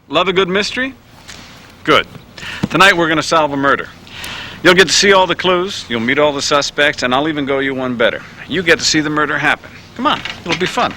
Love a good mystery? Good. Tonight we're going to solve a murder. You'll get to see all the clues, you'll meet all the suspects, and I'll even go you one better. You get to see the murder happen. Come on, it'll be fun.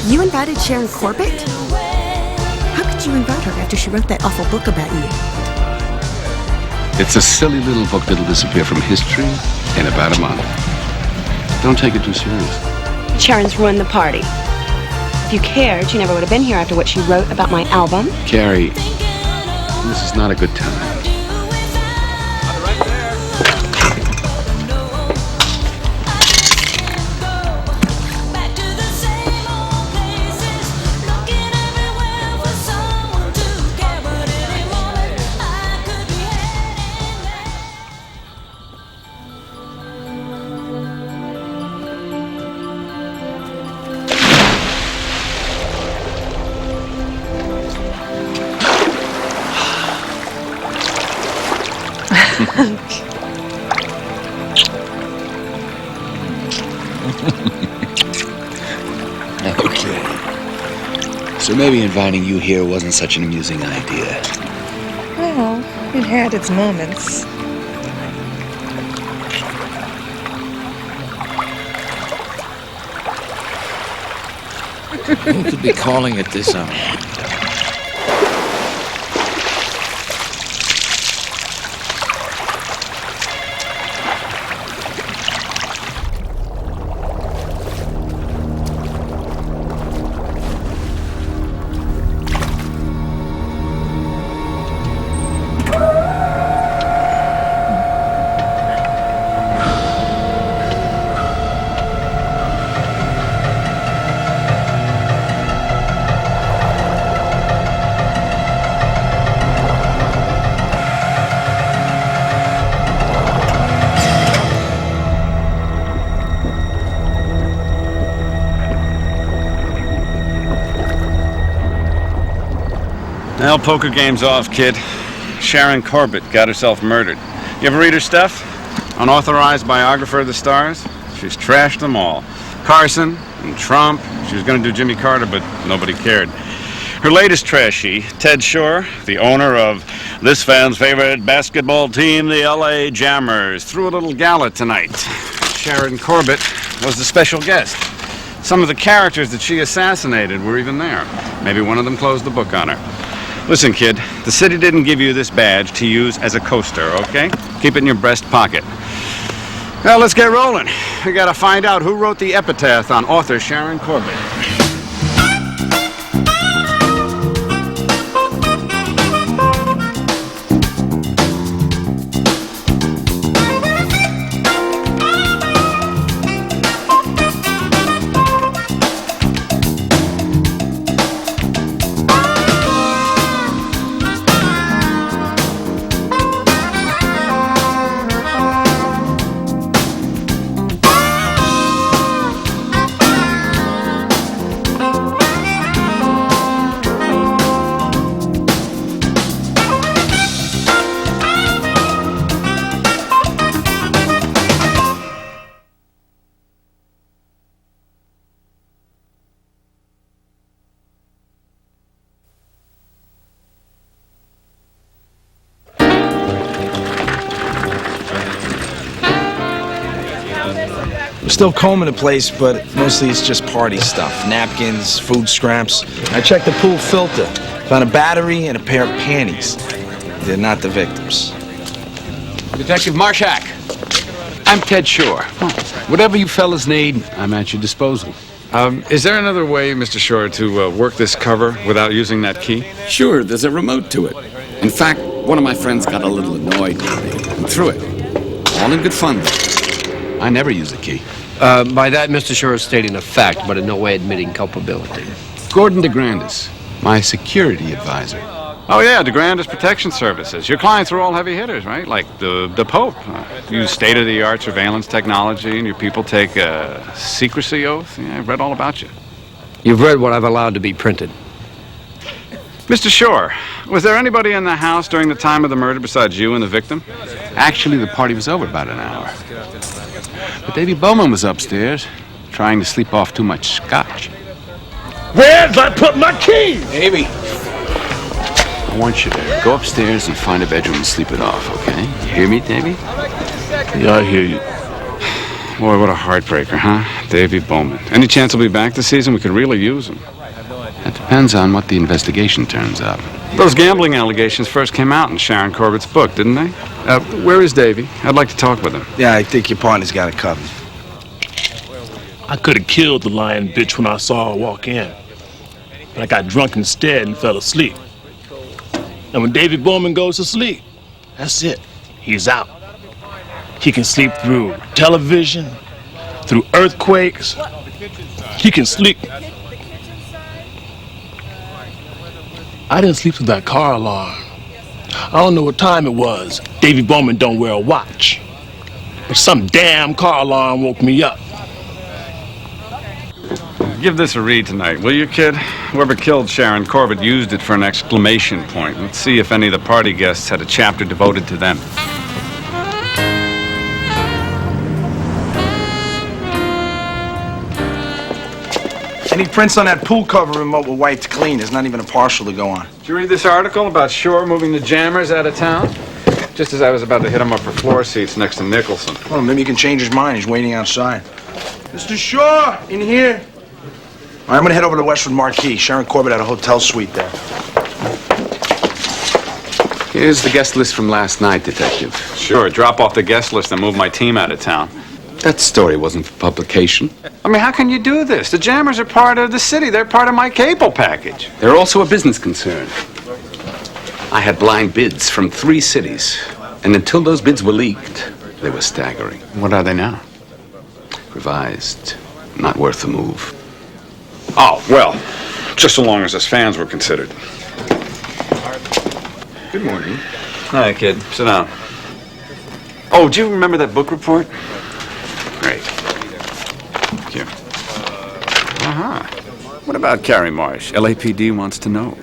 You invited Sharon Corbett? How could you invite her after she wrote that awful book about you? It's a silly little book that'll disappear from history in about a month. Don't take it too seriously. Sharon's ruined the party. If you cared, she never would have been here after what she wrote about my album. Carrie, this is not a good time. Okay. So maybe inviting you here wasn't such an amusing idea. Well, it had its moments. Who could be calling at this hour? Well, poker game's off, kid. Sharon Corbett got herself murdered. You ever read her stuff? Unauthorized biographer of the stars? She's trashed them all. Carson and Trump. She was going to do Jimmy Carter, but nobody cared. Her latest trashy, Ted Shore, the owner of this fan's favorite basketball team, the LA Jammers, threw a little gala tonight. Sharon Corbett was the special guest. Some of the characters that she assassinated were even there. Maybe one of them closed the book on her. Listen, kid, the city didn't give you this badge to use as a coaster, okay? Keep it in your breast pocket. Well, let's get rolling. We gotta find out who wrote the epitaph on author Sharon Corbett. We're still combing the place, but mostly it's just party stuff. Napkins, food scraps. I checked the pool filter. Found a battery and a pair of panties. They're not the victims. Detective Marshak. I'm Ted Shore. Whatever you fellas need, I'm at your disposal. Is there another way, Mr. Shore, to work this cover without using that key? Sure, there's a remote to it. In fact, one of my friends got a little annoyed with me and threw it. All in good fun, though. I never use a key. By that, Mr. Shore is stating a fact, but in no way admitting culpability. Gordon DeGrandis, my security advisor. Oh, yeah, DeGrandis Protection Services. Your clients are all heavy hitters, right? Like the Pope. Use state-of-the-art surveillance technology, and your people take a secrecy oath. Yeah, I've read all about you. You've read what I've allowed to be printed. Mr. Shore, was there anybody in the house during the time of the murder besides you and the victim? Actually, the party was over about an hour. But Davy Bowman was upstairs, trying to sleep off too much scotch. Where'd I put my key? Davy. I want you to go upstairs and find a bedroom and sleep it off, okay? You hear me, Davy? Yeah, I hear you. Boy, what a heartbreaker, huh? Davy Bowman. Any chance he'll be back this season? We could really use him. That depends on what the investigation turns up. Those gambling allegations first came out in Sharon Corbett's book, didn't they? Where is Davy? I'd like to talk with him. Yeah, I think your partner's got it covered. I could have killed the lying bitch when I saw her walk in. But I got drunk instead and fell asleep. And when Davy Bowman goes to sleep, that's it. He's out. He can sleep through television, through earthquakes. He can sleep. I didn't sleep through that car alarm. I don't know what time it was. Davy Bowman don't wear a watch. But some damn car alarm woke me up. Give this a read tonight, will you, kid? Whoever killed Sharon Corbett used it for an exclamation point. Let's see if any of the party guests had a chapter devoted to them. Any prints on that pool cover remote were wiped clean. There's not even a partial to go on. Did you read this article about Shore moving the Jammers out of town? Just as I was about to hit him up for floor seats next to Nicholson. Well, maybe you can change his mind. He's waiting outside. Mr. Shore, in here. All right, I'm gonna head over to Westwood Marquee. Sharon Corbett had a hotel suite there. Here's the guest list from last night, Detective. Sure, drop off the guest list and move my team out of town. That story wasn't for publication. I mean, how can you do this? The Jammers are part of the city. They're part of my cable package. They're also a business concern. I had blind bids from 3 cities, and until those bids were leaked, they were staggering. What are they now? Revised. Not worth the move. Oh, well, just so long as us fans were considered. Good morning. Hi, kid. Sit down. Oh, do you remember that book report? Great. Thank you. Uh-huh. What about Carrie Marsh? LAPD wants to know.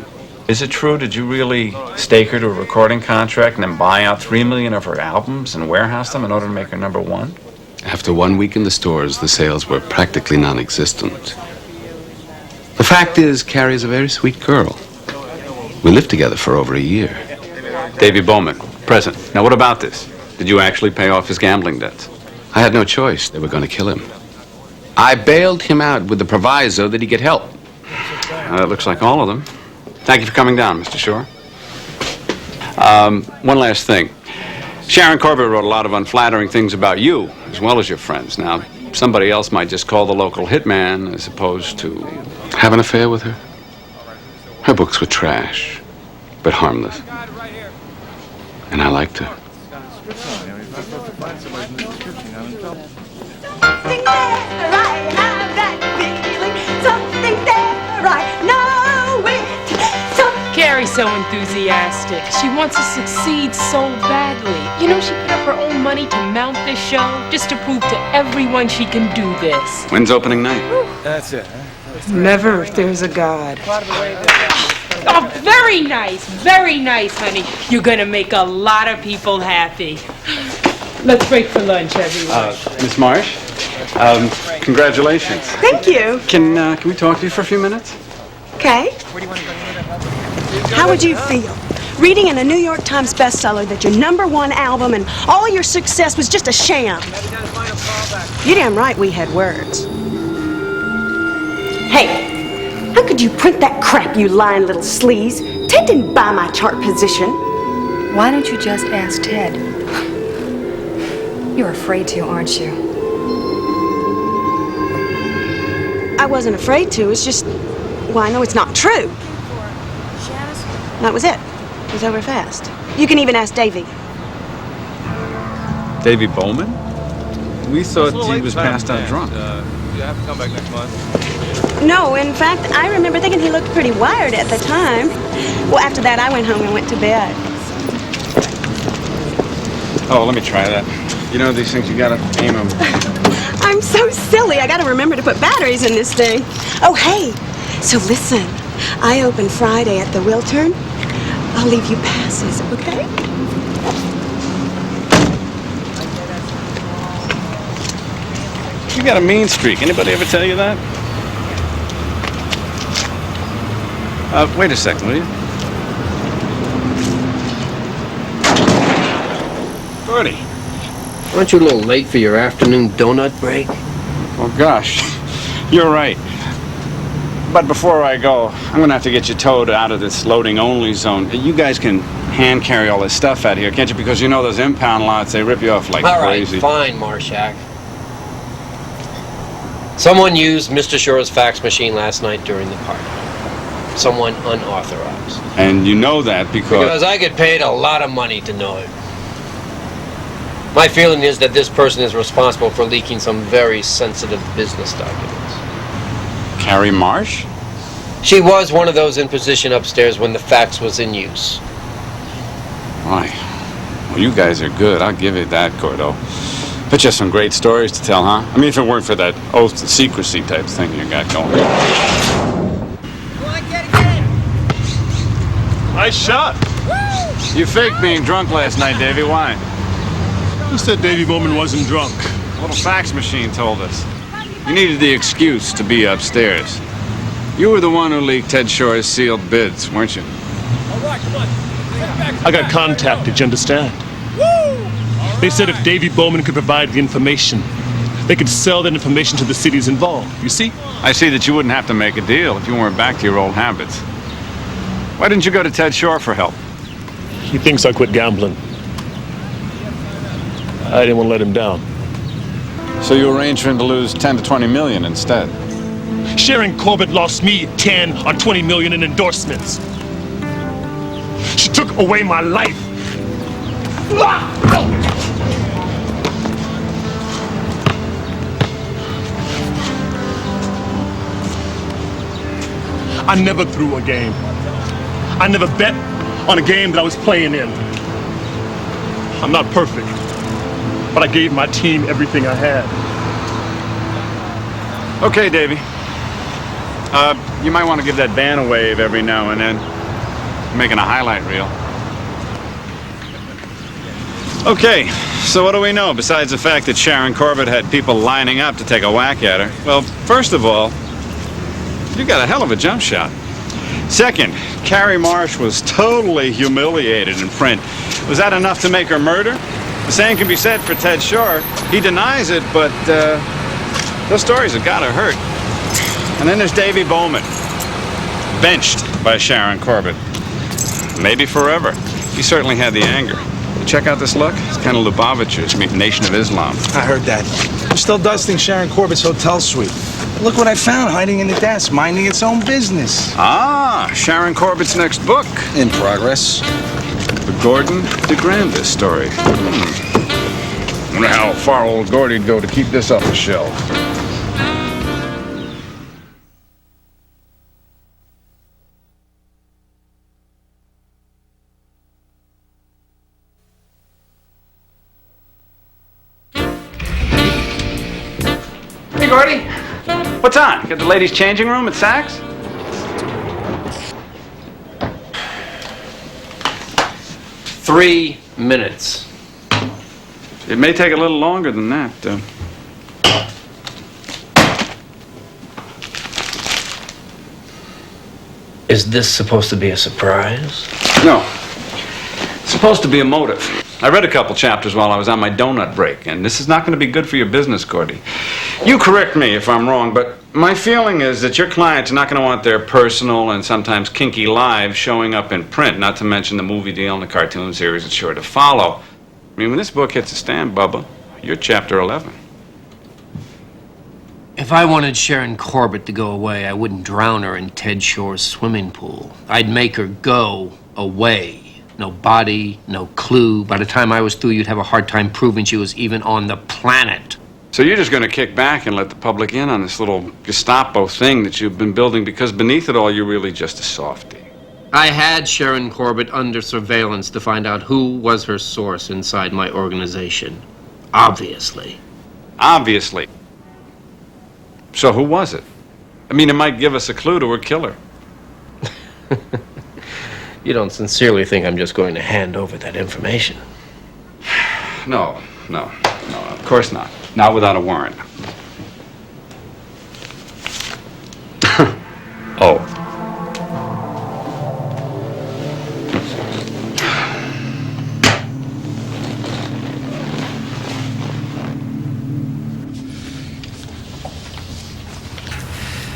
Is it true? Did you really stake her to a recording contract and then buy out 3 million of her albums and warehouse them in order to make her #1? After 1 week in the stores, the sales were practically non-existent. The fact is, Carrie's a very sweet girl. We lived together for over a year. Davy Bowman, present. Now, what about this? Did you actually pay off his gambling debts? I had no choice. They were going to kill him. I bailed him out with the proviso that he get help. That looks like all of them. Thank you for coming down, Mr. Shore. One last thing. Sharon Corbett wrote a lot of unflattering things about you, as well as your friends. Now, somebody else might just call the local hitman as opposed to... Have an affair with her? Her books were trash, but harmless. And I liked her. Something there, I have that feeling. Something there, I know it. Carrie's so enthusiastic. She wants to succeed so badly. You know, she put up her own money to mount this show just to prove to everyone she can do this. When's opening night? That's it, huh? Never if there's a God. Oh, very nice, honey. You're gonna make a lot of people happy. Let's break for lunch, everyone. Miss Marsh, congratulations. Thank you. Can we talk to you for a few minutes? Okay. How would you feel reading in a New York Times bestseller that your #1 album and all your success was just a sham? You're damn right we had words. Hey, how could you print that crap, you lying little sleaze? Ted didn't buy my chart position. Why don't you just ask Ted? You're afraid to, aren't you? I wasn't afraid to. It's just, well, I know it's not true. That was it. It was over fast. You can even ask Davy. Davy Bowman? We thought he was passed out drunk. You have to come back next month. No, in fact, I remember thinking he looked pretty wired at the time. Well, after that, I went home and went to bed. Oh, let me try that. You know these things, you gotta aim them. I'm so silly. I gotta remember to put batteries in this thing. Oh, hey. So listen, I open Friday at the Wiltern. I'll leave you passes, okay? You got a mean streak. Anybody ever tell you that? Wait a second, will you? Gordy. Aren't you a little late for your afternoon donut break? Oh, gosh. You're right. But before I go, I'm going to have to get you towed out of this loading-only zone. You guys can hand carry all this stuff out here, can't you? Because you know those impound lots, they rip you off like crazy. All right, fine, Marshak. Someone used Mr. Shore's fax machine last night during the party. Someone unauthorized. And you know that because... Because I get paid a lot of money to know it. My feeling is that this person is responsible for leaking some very sensitive business documents. Carrie Marsh? She was one of those in position upstairs when the fax was in use. My. Well, you guys are good. I'll give you that, Gordo. But you have some great stories to tell, huh? I mean, if it weren't for that oath to secrecy type thing you got going. Nice shot. You faked being drunk last night, Davy. Why? Who said Davy Bowman wasn't drunk? A little fax machine told us. You needed the excuse to be upstairs. You were the one who leaked Ted Shore's sealed bids, weren't you? All right, come on. I got contacted, you understand? They said if Davy Bowman could provide the information, they could sell that information to the cities involved, you see? I see that you wouldn't have to make a deal if you weren't back to your old habits. Why didn't you go to Ted Shore for help? He thinks I quit gambling. I didn't want to let him down. So you arranged for him to lose 10 to 20 million instead? Sharon Corbett lost me 10 or 20 million in endorsements. She took away my life. I never threw a game. I never bet on a game that I was playing in. I'm not perfect, but I gave my team everything I had. Okay, Davy. You might want to give that van a wave every now and then. You're making a highlight reel. Okay, so what do we know besides the fact that Sharon Corbett had people lining up to take a whack at her? Well, first of all, you got a hell of a jump shot. Second, Carrie Marsh was totally humiliated in print. Was that enough to make her murder? The same can be said for Ted Shore. He denies it, but those stories have got to hurt. And then there's Davy Bowman, benched by Sharon Corbett. Maybe forever. He certainly had the anger. Check out this look. It's kind of Lubavitcher's meet Nation of Islam. I heard that. He still does think Sharon Corbett's hotel suite. Look what I found hiding in the desk, minding its own business. Ah, Sharon Corbett's next book. In progress. The Gordon DeGrandis story. Wonder how far old Gordy'd go to keep this off the shelf. Hey, Gordy. What's on? Got the ladies' changing room at Saks? Three minutes. It may take a little longer than that, though. Is this supposed to be a surprise? No. It's supposed to be a motive. I read a couple chapters while I was on my donut break, and this is not going to be good for your business, Gordy. You correct me if I'm wrong, but my feeling is that your clients are not going to want their personal and sometimes kinky lives showing up in print, not to mention the movie deal and the cartoon series that's sure to follow. I mean, when this book hits a stand, Bubba, You're Chapter 11. If I wanted Sharon Corbett to go away, I wouldn't drown her in Ted Shore's swimming pool. I'd make her go away. No body, no clue. By the time I was through, you'd have a hard time proving she was even on the planet. So you're just going to kick back and let the public in on this little Gestapo thing that you've been building because beneath it all, you're really just a softie. I had Sharon Corbett under surveillance to find out who was her source inside my organization. Obviously. Obviously. So who was it? I mean, it might give us a clue to her killer. You don't sincerely think I'm just going to hand over that information? No, of course not. Not without a warrant. Oh.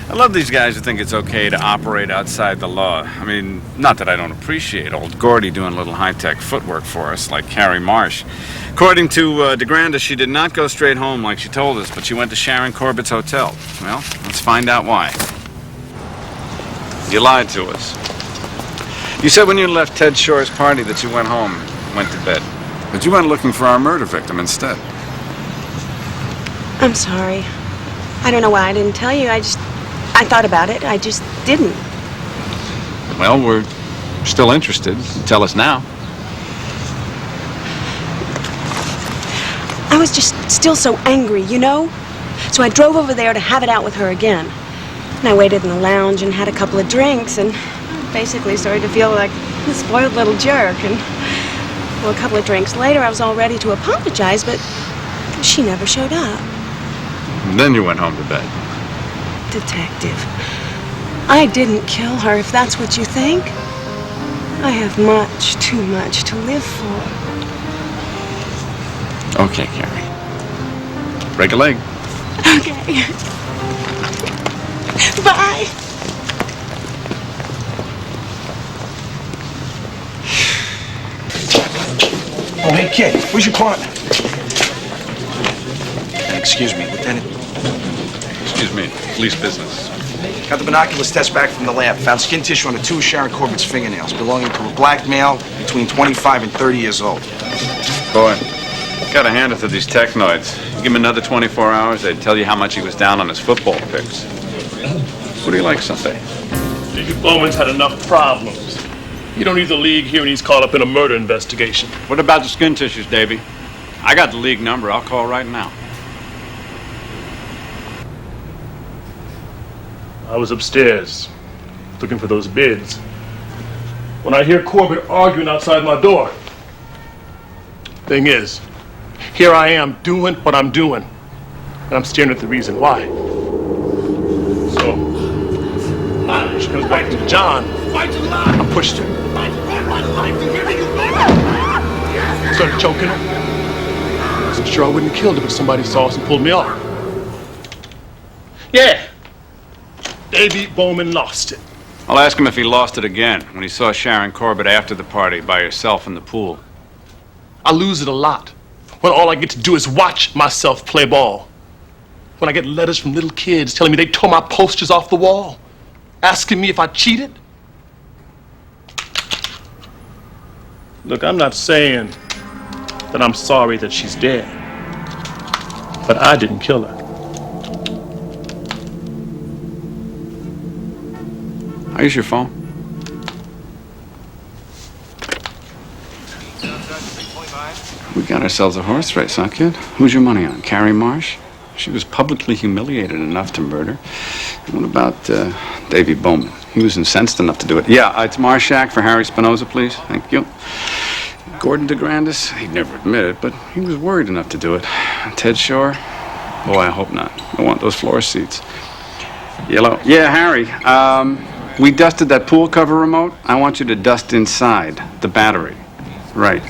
I love these guys who think it's okay to operate outside the law. I mean, not that I don't appreciate old Gordy doing a little high-tech footwork for us, like Carrie Marsh. According to DeGrandis, she did not go straight home like she told us, but she went to Sharon Corbett's hotel. Well, let's find out why. You lied to us. You said when you left Ted Shore's party that you went home, went to bed. But you went looking for our murder victim instead. I'm sorry. I don't know why I didn't tell you. I thought about it. I just didn't. Well, we're still interested. Tell us now. I was just still so angry, you know? So I drove over there to have it out with her again. And I waited in the lounge and had a couple of drinks and basically started to feel like a spoiled little jerk. And, well, a couple of drinks later, I was all ready to apologize, but she never showed up. And then you went home to bed. Detective, I didn't kill her, if that's what you think. I have much, too much to live for. Okay, Carrie. Break a leg. Okay. Bye. Oh, hey, kid, where's your partner? Excuse me, Lieutenant. Excuse me, police business. Got the binoculars test back from the lab. Found skin tissue on the two of Sharon Corbett's fingernails, belonging to a black male between 25 and 30 years old. Boy, gotta hand it to these technoids. You give him another 24 hours, they'd tell you how much he was down on his football picks. What do you like Sunday? David Bowman's had enough problems. He don't need the league here and he's caught up in a murder investigation. What about the skin tissues, Davey? I got the league number. I'll call right now. I was upstairs, looking for those bids, when I hear Corbett arguing outside my door. Thing is, here I am doing what I'm doing, and I'm staring at the reason why. So, she comes back to John. I pushed her. Started choking her. I wasn't sure I wouldn't have killed her, but somebody saw us and pulled me off. Yeah. Davy Bowman lost it. I'll ask him if he lost it again when he saw Sharon Corbett after the party by herself in the pool. I lose it a lot when all I get to do is watch myself play ball. When I get letters from little kids telling me they tore my posters off the wall, asking me if I cheated. Look, I'm not saying that I'm sorry that she's dead, but I didn't kill her. I'll use your phone. We got ourselves a horse race, huh, kid? Who's your money on? Carrie Marsh? She was publicly humiliated enough to murder. And what about Davy Bowman? He was incensed enough to do it. Yeah, it's Marshak for Harry Spinoza, please. Thank you. Gordon DeGrandis? He'd never admit it, but he was worried enough to do it. Ted Shore? Oh, I hope not. I want those floor seats. Yellow. Yeah, Harry. We dusted that pool cover remote. I want you to dust inside the battery. Right.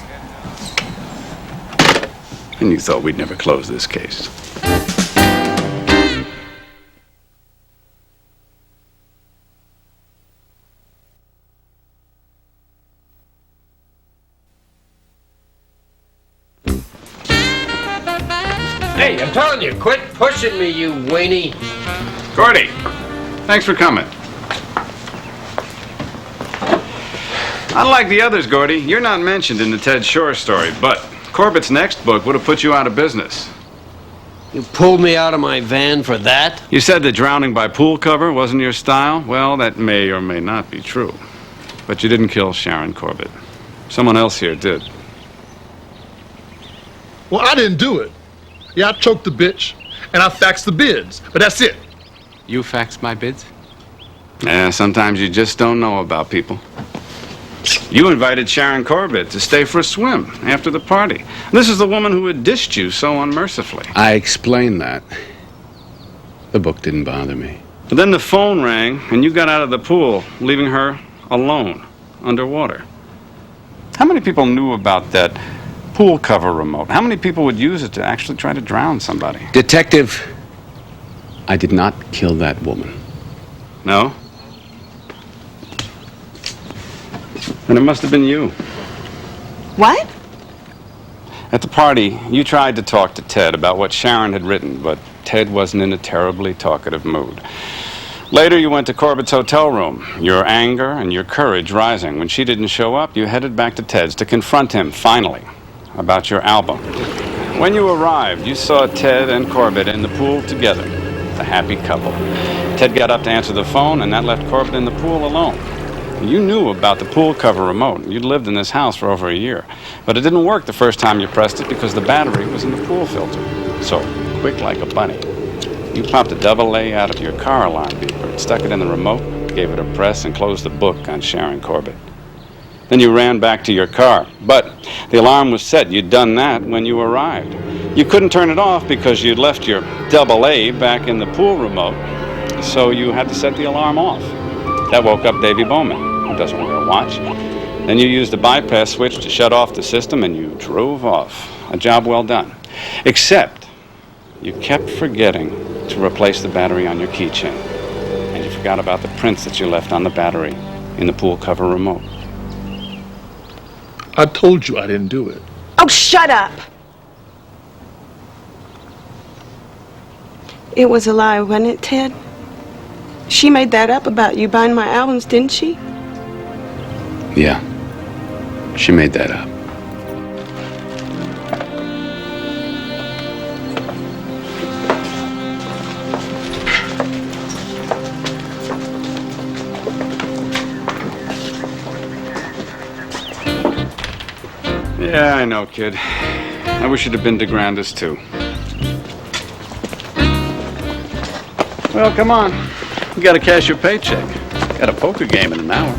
And you thought we'd never close this case. Hey, I'm telling you, quit pushing me, you weenie. Gordy, thanks for coming. Unlike the others, Gordy, you're not mentioned in the Ted Shore story, but Corbett's next book would have put you out of business. You pulled me out of my van for that? You said that drowning by pool cover wasn't your style. Well, that may or may not be true. But you didn't kill Sharon Corbett. Someone else here did. Well, I didn't do it. Yeah, I choked the bitch, and I faxed the bids, but that's it. You faxed my bids? Yeah, sometimes you just don't know about people. You invited Sharon Corbett to stay for a swim after the party. This is the woman who had dished you so unmercifully. I explained that. The book didn't bother me. But then the phone rang, and you got out of the pool, leaving her alone, underwater. How many people knew about that pool cover remote? How many people would use it to actually try to drown somebody? Detective, I did not kill that woman. No? Then it must have been you. What? At the party, you tried to talk to Ted about what Sharon had written, but Ted wasn't in a terribly talkative mood. Later, you went to Corbett's hotel room, your anger and your courage rising. When she didn't show up, you headed back to Ted's to confront him, finally, about your album. When you arrived, you saw Ted and Corbett in the pool together, the happy couple. Ted got up to answer the phone, and that left Corbett in the pool alone. You knew about the pool cover remote. You'd lived in this house for over a year. But it didn't work the first time you pressed it because the battery was in the pool filter. So, quick like a bunny, you popped a AA out of your car alarm beeper, stuck it in the remote, gave it a press, and closed the book on Sharon Corbett. Then you ran back to your car. But the alarm was set. You'd done that when you arrived. You couldn't turn it off because you'd left your AA back in the pool remote. So you had to set the alarm off. That woke up Davy Bowman, who doesn't wear a watch. Then you used the bypass switch to shut off the system, and you drove off. A job well done. Except you kept forgetting to replace the battery on your keychain. And you forgot about the prints that you left on the battery in the pool cover remote. I told you I didn't do it. Oh, shut up! It was a lie, wasn't it, Ted? She made that up about you buying my albums, didn't she? Yeah. She made that up. Yeah, I know, kid. I wish you'd have been DeGrandis, too. Well, come on. You gotta cash your paycheck. Got a poker game in an hour.